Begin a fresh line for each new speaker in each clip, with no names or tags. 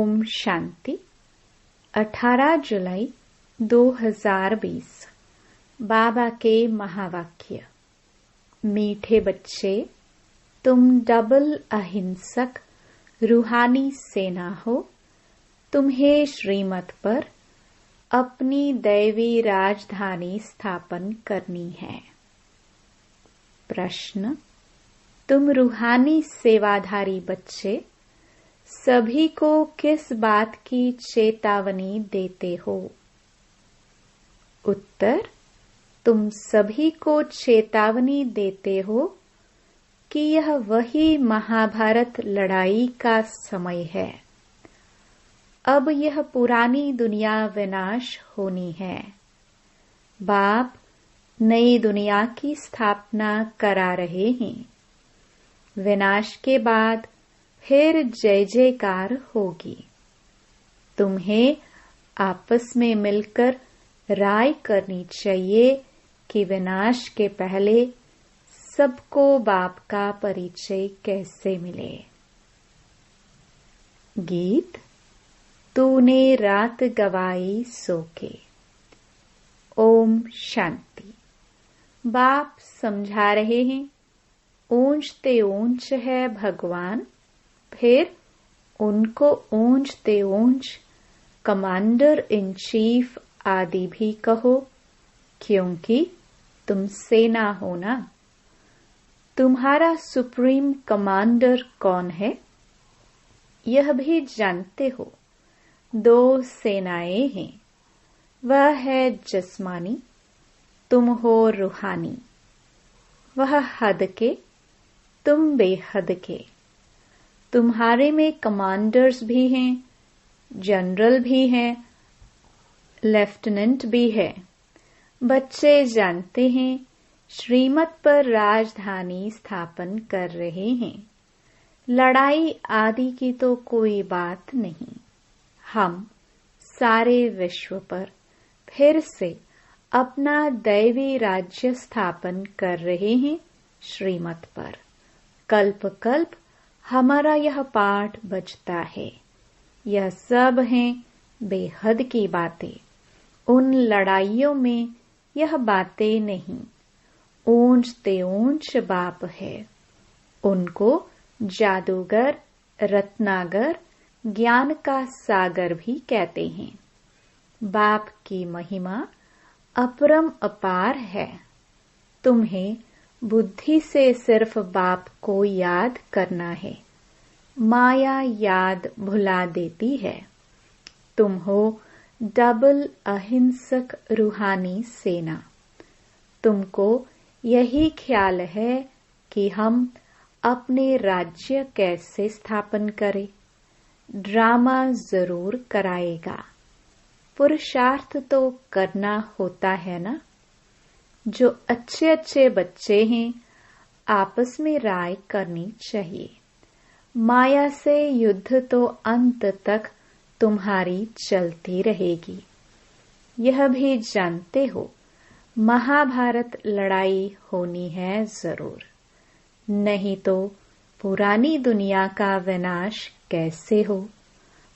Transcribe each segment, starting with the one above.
ओम शांति। 18 जुलाई 2020। बाबा के महावाक्य। मीठे बच्चे, तुम डबल अहिंसक रूहानी सेना हो। तुम्हें श्रीमत पर अपनी दैवी राजधानी स्थापन करनी है। प्रश्न: तुम रूहानी सेवाधारी बच्चे सभी को किस बात की चेतावनी देते हो? उत्तर: तुम सभी को चेतावनी देते हो कि यह वही महाभारत लड़ाई का समय है। अब यह पुरानी दुनिया विनाश होनी है। बाप नई दुनिया की स्थापना करा रहे हैं। विनाश के बाद फिर जय जयकार होगी। तुम्हें आपस में मिलकर राय करनी चाहिए कि विनाश के पहले सबको बाप का परिचय कैसे मिले। गीत। तूने रात गवाई सो के। ओम शांति। बाप समझा रहे हैं, ऊंचते ऊंच है भगवान, फिर उनको ऊंचते ऊंच कमांडर इन चीफ आदि भी कहो, क्योंकि तुम सेना हो ना। तुम्हारा सुप्रीम कमांडर कौन है, यह भी जानते हो। 2 सेनाएं हैं, वह है जिस्मानी, तुम हो रूहानी। वह हद के, तुम बेहद के। तुम्हारे में कमांडर्स भी हैं, जनरल भी हैं, लेफ्टिनेंट भी है। बच्चे जानते हैं श्रीमत पर राजधानी स्थापन कर रहे हैं। लड़ाई आदि की तो कोई बात नहीं। हम सारे विश्व पर फिर से अपना दैवी राज्य स्थापन कर रहे हैं श्रीमत पर। कल्प कल्प हमारा यह पाठ बजता है। यह सब हैं बेहद की बातें। उन लड़ाइयों में यह बातें नहीं। ऊंचते ऊंच बाप है। उनको जादूगर, रत्नागर, ज्ञान का सागर भी कहते हैं। बाप की महिमा अपरम अपार है। तुम्हें बुद्धि से सिर्फ बाप को याद करना है। माया याद भुला देती है। तुम हो डबल अहिंसक रूहानी सेना। तुमको यही ख्याल है कि हम अपने राज्य कैसे स्थापन करें। ड्रामा जरूर कराएगा। पुरुषार्थ तो करना होता है ना। जो अच्छे अच्छे बच्चे हैं, आपस में राय करनी चाहिए। माया से युद्ध तो अंत तक तुम्हारी चलती रहेगी। यह भी जानते हो महाभारत लड़ाई होनी है जरूर, नहीं तो पुरानी दुनिया का विनाश कैसे हो।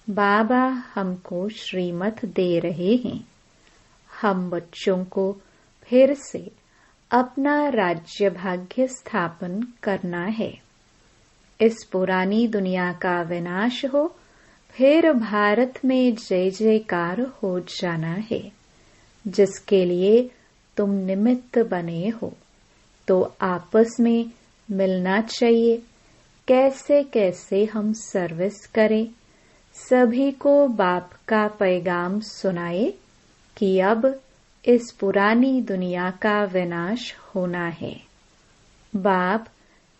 बाबा हमको श्रीमत दे रहे हैं। हम बच्चों को फिर से अपना राज्य भाग्य स्थापन करना है। इस पुरानी दुनिया का विनाश हो, फिर भारत में जय जयकार हो जाना है, जिसके लिए तुम निमित्त बने हो। तो आपस में मिलना चाहिए। कैसे कैसे हम सर्विस करें। सभी को बाप का पैगाम सुनाए कि अब इस पुरानी दुनिया का विनाश होना है। बाप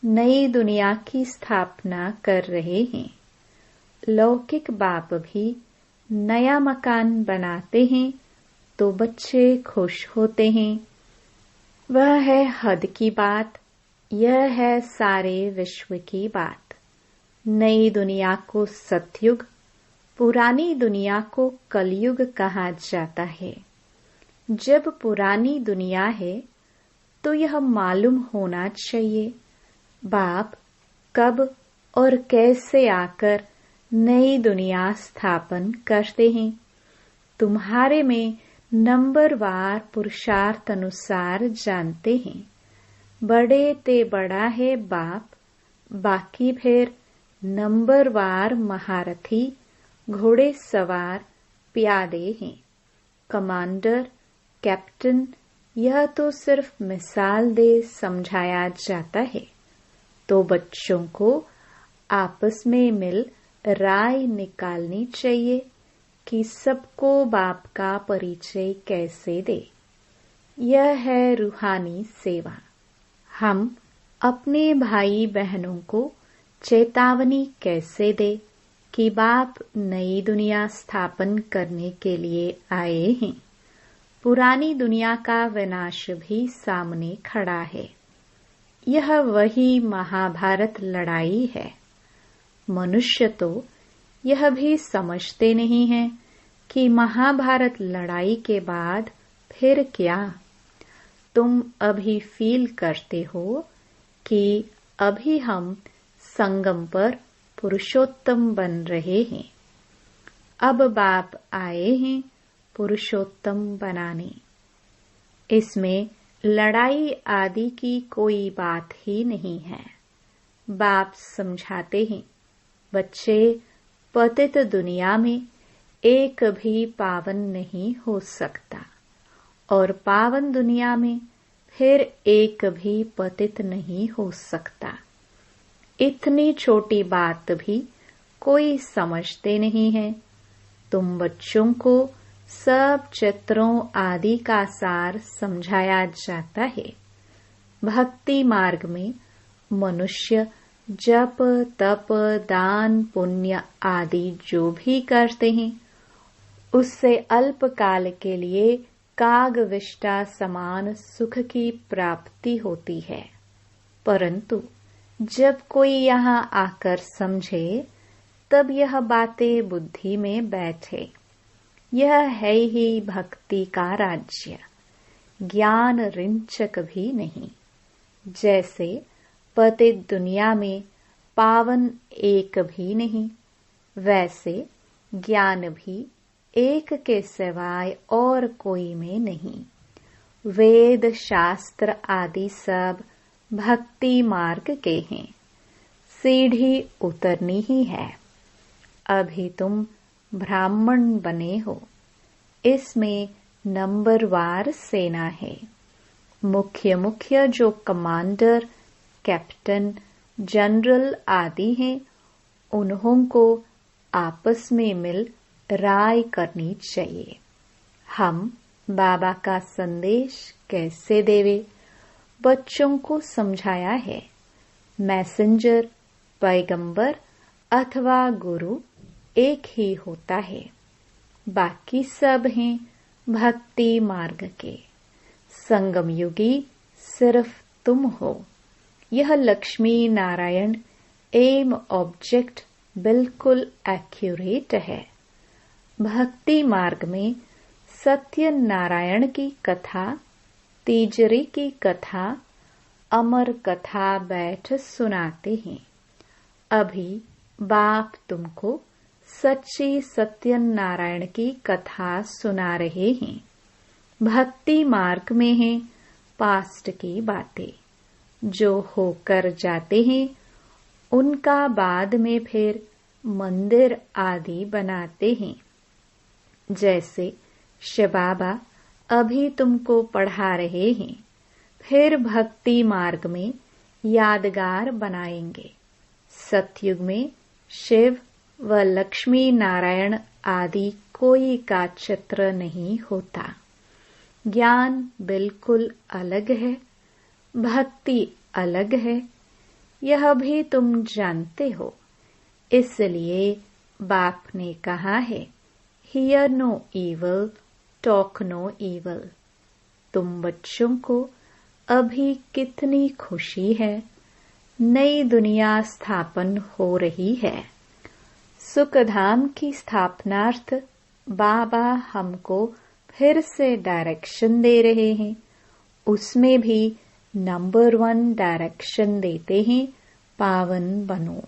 नई दुनिया की स्थापना कर रहे हैं। लौकिक बाप भी नया मकान बनाते हैं तो बच्चे खुश होते हैं। वह है हद की बात। यह है सारे विश्व की बात। नई दुनिया को सतयुग, पुरानी दुनिया को कलयुग कहा जाता है। जब पुरानी दुनिया है तो यह मालूम होना चाहिए बाप कब और कैसे आकर नई दुनिया स्थापन करते हैं। तुम्हारे में नंबरवार पुरुषार्थ अनुसार जानते हैं। बड़े ते बड़ा है बाप, बाकी फिर नंबरवार महारथी, घोड़े सवार, प्यादे हैं। कमांडर, कैप्टन, यह तो सिर्फ मिसाल दे समझाया जाता है। तो बच्चों को आपस में मिल राय निकालनी चाहिए कि सबको बाप का परिचय कैसे दे। यह है रूहानी सेवा। हम अपने भाई बहनों को चेतावनी कैसे दे कि बाप नई दुनिया स्थापन करने के लिए आए हैं। पुरानी दुनिया का विनाश भी सामने खड़ा है। यह वही महाभारत लड़ाई है। मनुष्य तो यह भी समझते नहीं है कि महाभारत लड़ाई के बाद फिर क्या। तुम अभी फील करते हो कि अभी हम संगम पर पुरुषोत्तम बन रहे हैं। अब बाप आए हैं पुरुषोत्तम बनाने। इसमें लड़ाई आदि की कोई बात ही नहीं है। बाप समझाते हैं, बच्चे, पतित दुनिया में एक भी पावन नहीं हो सकता और पावन दुनिया में फिर एक भी पतित नहीं हो सकता। इतनी छोटी बात भी कोई समझते नहीं है। तुम बच्चों को सब चित्रों आदि का सार समझाया जाता है। भक्ति मार्ग में मनुष्य जप, तप, दान, पुण्य आदि जो भी करते हैं, उससे अल्पकाल के लिए कागविष्टा समान सुख की प्राप्ति होती है। परंतु जब कोई यहाँ आकर समझे तब यह बातें बुद्धि में बैठे। यह है ही भक्ति का राज्य, ज्ञान रिंचक भी नहीं। जैसे पतित दुनिया में पावन एक भी नहीं, वैसे ज्ञान भी एक के सिवाय और कोई में नहीं। वेद शास्त्र आदि सब भक्ति मार्ग के हैं। सीढ़ी उतरनी ही है। अभी तुम ब्राह्मण बने हो। इसमें नंबरवार सेना है। मुख्य मुख्य जो कमांडर, कैप्टन, जनरल आदि हैं, उन्हों को आपस में मिल राय करनी चाहिए। हम बाबा का संदेश कैसे देवे, बच्चों को समझाया है। मैसेंजर, पैगंबर अथवा गुरु एक ही होता है। बाकी सब हैं भक्ति मार्ग के। संगम युगी सिर्फ तुम हो। यह लक्ष्मी नारायण एम ऑब्जेक्ट बिल्कुल एक्यूरेट है। भक्ति मार्ग में सत्य नारायण की कथा, तीजरी की कथा, अमर कथा बैठ सुनाते हैं। अभी बाप तुमको सच्ची सत्य नारायण की कथा सुना रहे हैं। भक्ति मार्ग में है पास्ट की बातें जो होकर जाते हैं, उनका बाद में फिर मंदिर आदि बनाते हैं। जैसे शिव बाबा अभी तुमको पढ़ा रहे हैं, फिर भक्ति मार्ग में यादगार बनाएंगे। सतयुग में शिव व लक्ष्मी नारायण आदि कोई का चित्र नहीं होता। ज्ञान बिल्कुल अलग है, भक्ति अलग है। यह भी तुम जानते हो। इसलिए बाप ने कहा है, hear no evil, talk no evil. तुम बच्चों को अभी कितनी खुशी है। नई दुनिया स्थापन हो रही है। सुखधाम की स्थापनार्थ बाबा हमको फिर से डायरेक्शन दे रहे हैं। उसमें भी नंबर 1 डायरेक्शन देते हैं, पावन बनो।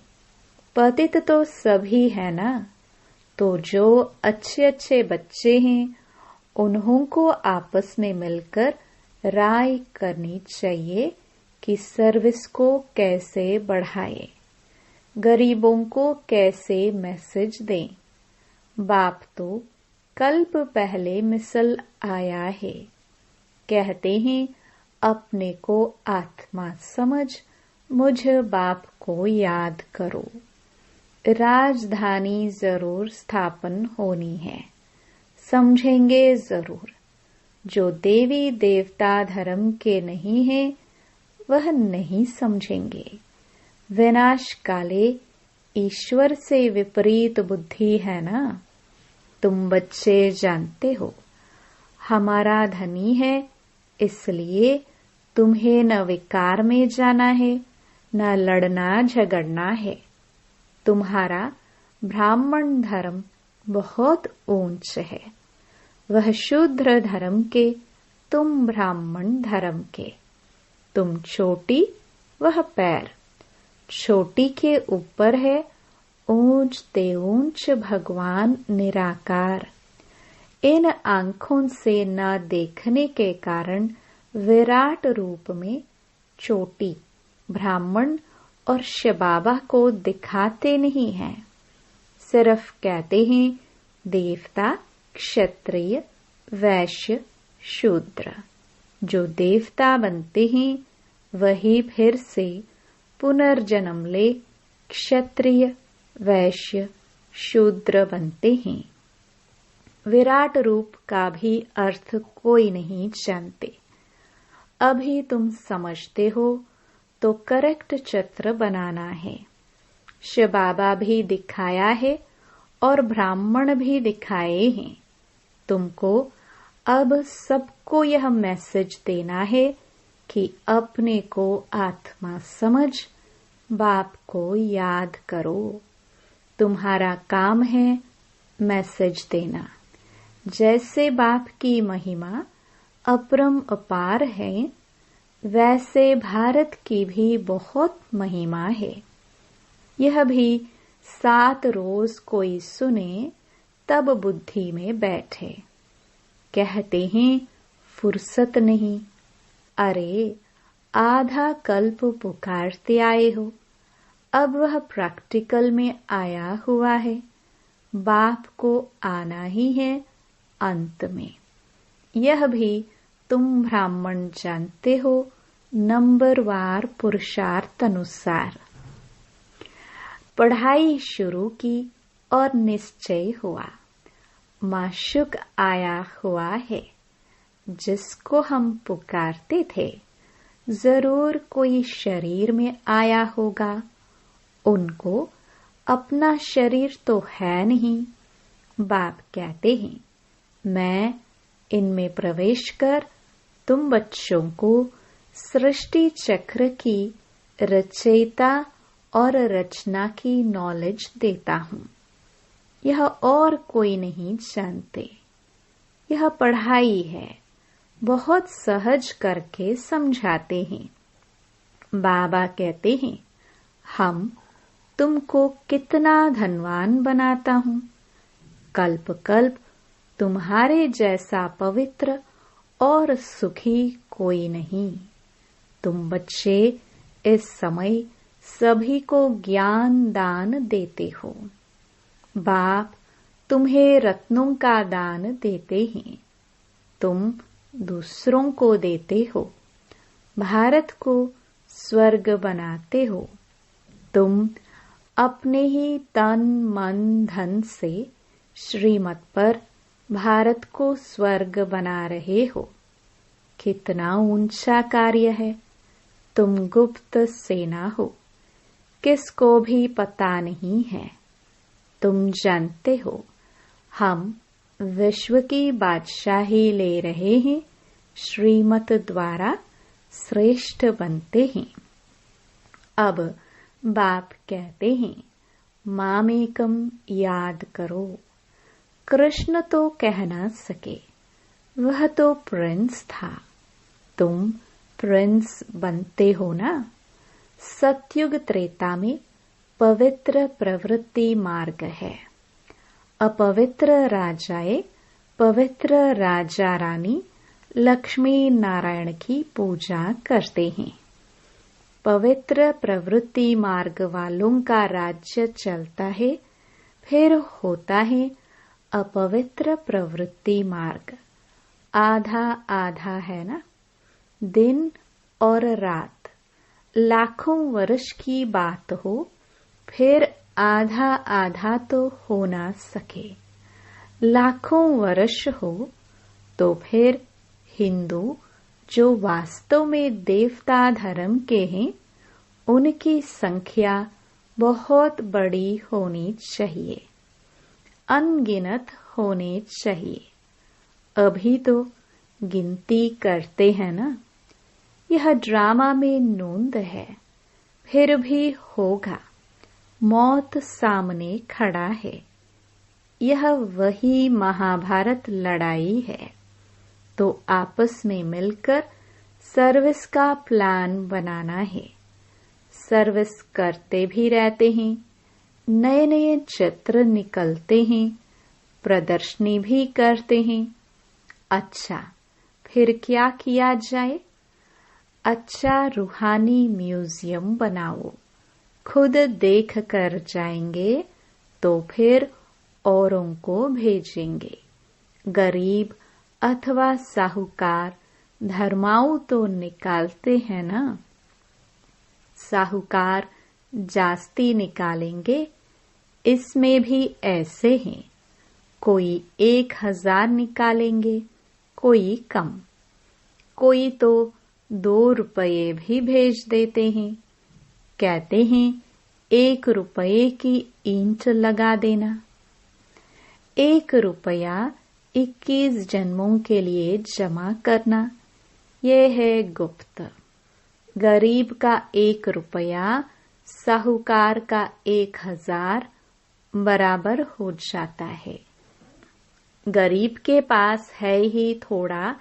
पतित तो सभी है ना, तो जो अच्छे अच्छे बच्चे हैं उन्हों को आपस में मिलकर राय करनी चाहिए कि सर्विस को कैसे बढ़ाए, गरीबों को कैसे मैसेज दें। बाप तो कल्प पहले मिसल आया है, कहते हैं अपने को आत्मा समझ, मुझ बाप को याद करो। राजधानी जरूर स्थापन होनी है, समझेंगे जरूर। जो देवी देवता धर्म के नहीं है वह नहीं समझेंगे। विनाश काले ईश्वर से विपरीत बुद्धि है ना। तुम बच्चे जानते हो हमारा धनी है, इसलिए तुम्हें न विकार में जाना है न लड़ना झगड़ना है। तुम्हारा ब्राह्मण धर्म बहुत ऊंच है, वह शूद्र धर्म के, तुम ब्राह्मण धर्म के। तुम चोटी वह पैर, चोटी के ऊपर है ऊंच ते ऊंच भगवान निराकार। इन आंखों से न देखने के कारण विराट रूप में चोटी ब्राह्मण और शिव बाबा को दिखाते नहीं हैं, सिर्फ कहते हैं देवता, क्षत्रिय, वैश्य, शूद्र। जो देवता बनते हैं वही फिर से पुनर्जन्म ले क्षत्रिय, वैश्य, शूद्र बनते हैं। विराट रूप का भी अर्थ कोई नहीं जानते। अभी तुम समझते हो तो करेक्ट चित्र बनाना है। शिव बाबा भी दिखाया है और ब्राह्मण भी दिखाए हैं। तुमको अब सबको यह मैसेज देना है कि अपने को आत्मा समझ, बाप को याद करो। तुम्हारा काम है मैसेज देना। जैसे बाप की महिमा अपरम अपार है, वैसे भारत की भी बहुत महिमा है। यह भी 7 रोज कोई सुने तब बुद्धि में बैठे। कहते हैं फुर्सत नहीं। अरे आधा कल्प पुकारते आए हो, अब वह प्रैक्टिकल में आया हुआ है। बाप को आना ही है अंत में। यह भी तुम ब्राह्मण जानते हो, नंबरवार पुरुषार्थ अनुसार। पढ़ाई शुरू की और निश्चय हुआ माशुक आया हुआ है। जिसको हम पुकारते थे जरूर कोई शरीर में आया होगा। उनको अपना शरीर तो है नहीं। बाप कहते हैं मैं इनमें प्रवेश कर तुम बच्चों को सृष्टि चक्र की रचयिता और रचना की नॉलेज देता हूँ। यह और कोई नहीं जानते। यह पढ़ाई है, बहुत सहज करके समझाते हैं। बाबा कहते हैं हम तुमको कितना धनवान बनाता हूँ। कल्प कल्प तुम्हारे जैसा पवित्र और सुखी कोई नहीं। तुम बच्चे इस समय सभी को ज्ञान दान देते हो। बाप तुम्हें रत्नों का दान देते हैं। तुम दूसरों को देते हो। भारत को स्वर्ग बनाते हो। तुम अपने ही तन मन धन से श्रीमत पर भारत को स्वर्ग बना रहे हो। कितना ऊंचा कार्य है। तुम गुप्त सेना हो, किसको भी पता नहीं है। तुम जानते हो हम विश्व की बादशाही ले रहे हैं। श्रीमत द्वारा श्रेष्ठ बनते हैं। अब बाप कहते हैं मामेकम याद करो। कृष्ण तो कह ना सके, वह तो प्रिंस था। तुम प्रिंस बनते हो ना। सतयुग त्रेता में पवित्र प्रवृत्ति मार्ग है। अपवित्र राजाए, पवित्र राजा रानी लक्ष्मी नारायण की पूजा करते हैं। पवित्र प्रवृत्ति मार्ग वालों का राज्य चलता है, फिर होता है अपवित्र प्रवृत्ति मार्ग। आधा आधा है ना, दिन और रात। लाखों वर्ष की बात हो, फिर आधा आधा तो हो ना सके। लाखों वर्ष हो तो फिर हिंदू जो वास्तव में देवता धर्म के हैं, उनकी संख्या बहुत बड़ी होनी चाहिए, अनगिनत होने चाहिए। अभी तो गिनती करते हैं ना। यह ड्रामा में नूंद है, फिर भी होगा। मौत सामने खड़ा है। यह वही महाभारत लड़ाई है। तो आपस में मिलकर सर्विस का प्लान बनाना है। सर्विस करते भी रहते हैं, नए नए चित्र निकलते हैं, प्रदर्शनी भी करते हैं। अच्छा, फिर क्या किया जाए? अच्छा रूहानी म्यूजियम बनाओ। खुद देख कर जाएंगे तो फिर औरों को भेजेंगे। गरीब अथवा साहूकार धर्माऊ तो निकालते हैं ना। साहूकार जास्ती निकालेंगे, इसमें भी ऐसे हैं। कोई 1000 निकालेंगे, कोई कम, कोई तो 2 रुपये भी भेज देते हैं। कहते हैं 1 रुपये की ईंट लगा देना। 1 रुपया 21 जन्मों के लिए जमा करना, ये है गुप्त। गरीब का 1 रुपया साहूकार का 1000 बराबर हो जाता है। गरीब के पास है ही थोड़ा,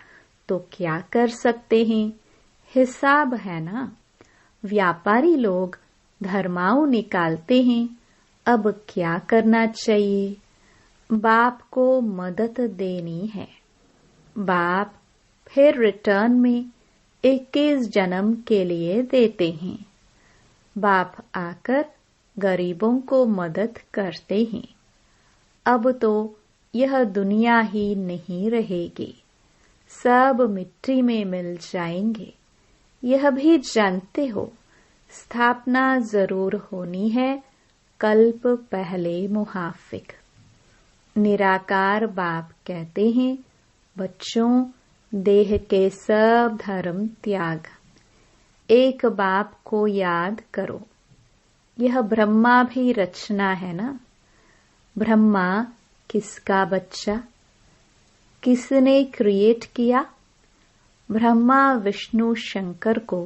तो क्या कर सकते हैं? हिसाब है ना। व्यापारी लोग धर्माऊ निकालते हैं। अब क्या करना चाहिए? बाप को मदद देनी है। बाप फिर रिटर्न में 21 जन्म के लिए देते हैं। बाप आकर गरीबों को मदद करते हैं। अब तो यह दुनिया ही नहीं रहेगी, सब मिट्टी में मिल जाएंगे। यह भी जानते हो, स्थापना जरूर होनी है कल्प पहले मुहाफिक। निराकार बाप कहते हैं, बच्चों देह के सब धर्म त्याग, एक बाप को याद करो। यह ब्रह्मा भी रचना है ना। ब्रह्मा किसका बच्चा? किसने क्रिएट किया? ब्रह्मा विष्णु शंकर को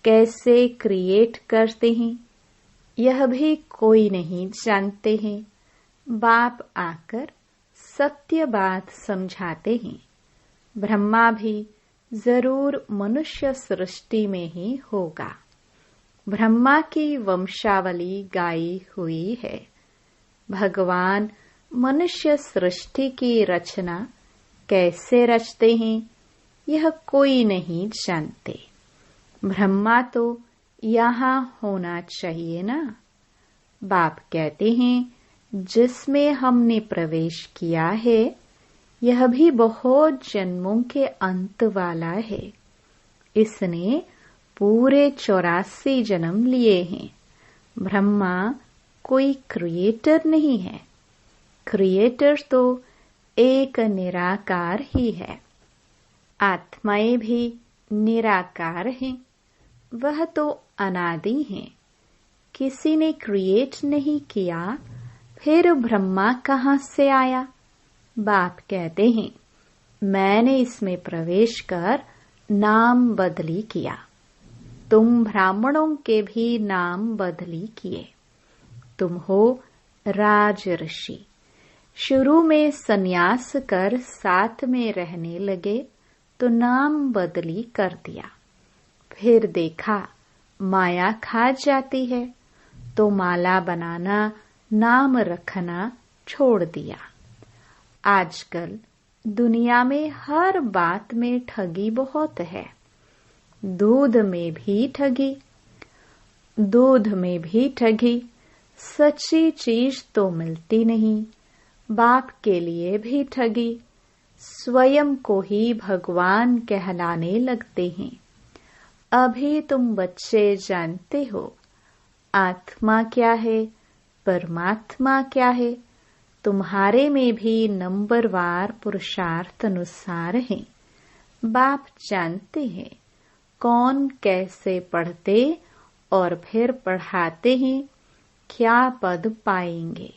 कैसे क्रिएट करते हैं, यह भी कोई नहीं जानते हैं। बाप आकर सत्य बात समझाते हैं। ब्रह्मा भी जरूर मनुष्य सृष्टि में ही होगा। ब्रह्मा की वंशावली गाई हुई है। भगवान मनुष्य सृष्टि की रचना कैसे रचते हैं, यह कोई नहीं जानते। ब्रह्मा तो यहाँ होना चाहिए ना। बाप कहते हैं, जिसमें हमने प्रवेश किया है, यह भी बहुत जन्मों के अंत वाला है। इसने पूरे 84 जन्म लिए हैं। ब्रह्मा कोई क्रिएटर नहीं है। क्रिएटर तो एक निराकार ही है। आत्माएं भी निराकार हैं। वह तो अनादि हैं। किसी ने क्रिएट नहीं किया, फिर ब्रह्मा कहाँ से आया? बाप कहते हैं, मैंने इसमें प्रवेश कर नाम बदली किया। तुम ब्राह्मणों के भी नाम बदली किए। तुम हो राज ऋषि। शुरू में सन्यास कर साथ में रहने लगे तो नाम बदली कर दिया। फिर देखा माया खा जाती है तो माला बनाना, नाम रखना छोड़ दिया। आजकल दुनिया में हर बात में ठगी बहुत है। दूध में भी ठगी, सच्ची चीज तो मिलती नहीं। बाप के लिए भी ठगी, स्वयं को ही भगवान कहलाने लगते हैं। अभी तुम बच्चे जानते हो आत्मा क्या है, परमात्मा क्या है। तुम्हारे में भी नंबरवार पुरुषार्थ अनुसार है। बाप जानते हैं कौन कैसे पढ़ते और फिर पढ़ाते हैं, क्या पद पाएंगे।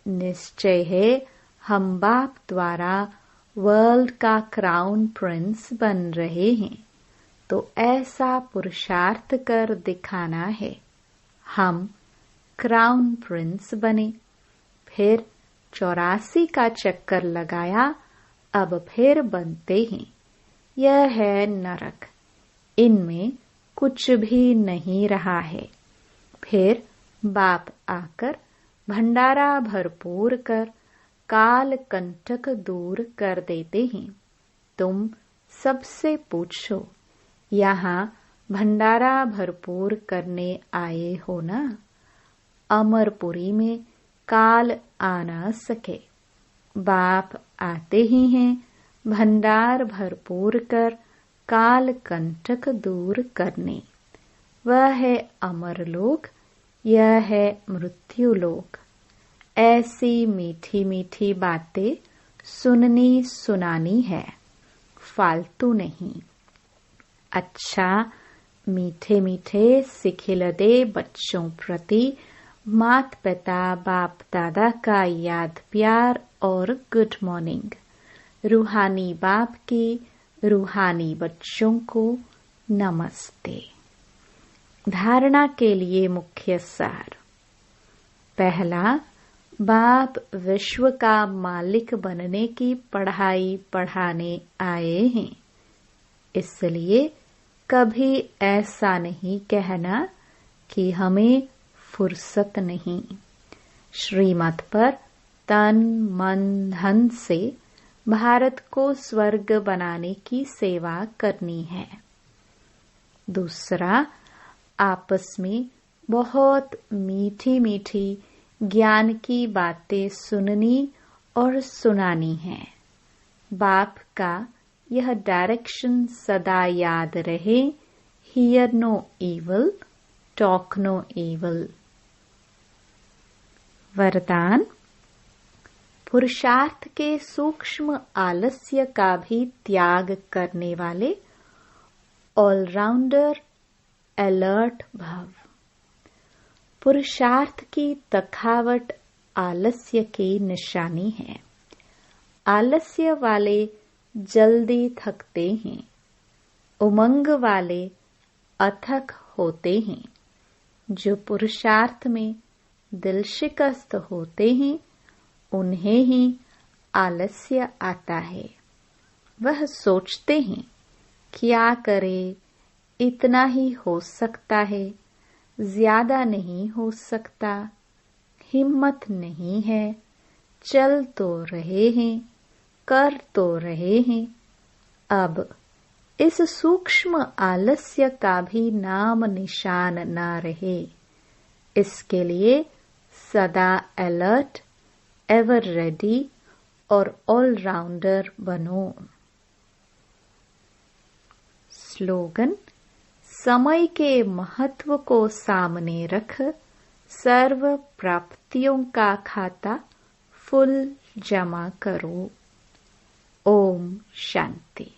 निश्चय है हम बाप द्वारा वर्ल्ड का क्राउन प्रिंस बन रहे हैं, तो ऐसा पुरुषार्थ कर दिखाना है। हम क्राउन प्रिंस बने, फिर 84 का चक्कर लगाया, अब फिर बनते हैं। यह है नरक, इनमें कुछ भी नहीं रहा है। फिर बाप आकर भंडारा भरपूर कर काल कंटक दूर कर देते हैं। तुम सबसे पूछो, यहाँ भंडारा भरपूर करने आए हो ना? अमरपुरी में काल आ न सके। बाप आते ही हैं भंडार भरपूर कर काल कंटक दूर करने। वह है अमरलोक, यह है मृत्युलोक। ऐसी मीठी मीठी बातें सुननी सुनानी है, फालतू नहीं। अच्छा मीठे मीठे सिखिलदे बच्चों प्रति मात पिता बाप दादा का याद प्यार और गुड मॉर्निंग। रूहानी बाप की रूहानी बच्चों को नमस्ते। धारणा के लिए मुख्य सार। पहला, बाप विश्व का मालिक बनने की पढ़ाई पढ़ाने आए हैं, इसलिए कभी ऐसा नहीं कहना कि हमें फुर्सत नहीं। श्रीमत पर तन मन धन से भारत को स्वर्ग बनाने की सेवा करनी है। दूसरा, आपस में बहुत मीठी मीठी ज्ञान की बातें सुननी और सुनानी है। बाप का यह डायरेक्शन सदा याद रहे, hear no evil, talk no evil. वरदान, पुरुषार्थ के सूक्ष्म आलस्य का भी त्याग करने वाले ऑलराउंडर अलर्ट भव। पुरुषार्थ की तखावट आलस्य की निशानी है। आलस्य वाले जल्दी थकते हैं, उमंग वाले अथक होते हैं। जो पुरुषार्थ में दिल शिकस्त होते हैं, उन्हें ही आलस्य आता है। वह सोचते हैं क्या करे, इतना ही हो सकता है, ज्यादा नहीं हो सकता, हिम्मत नहीं है। चल तो रहे हैं, कर तो रहे हैं। अब इस सूक्ष्म आलस्य का भी नाम निशान न रहे। इसके लिए सदा अलर्ट, एवर रेडी और ऑलराउंडर बनो। स्लोगन, समय के महत्व को सामने रख सर्व प्राप्तियों का खाता फुल जमा करो। ओम शांति।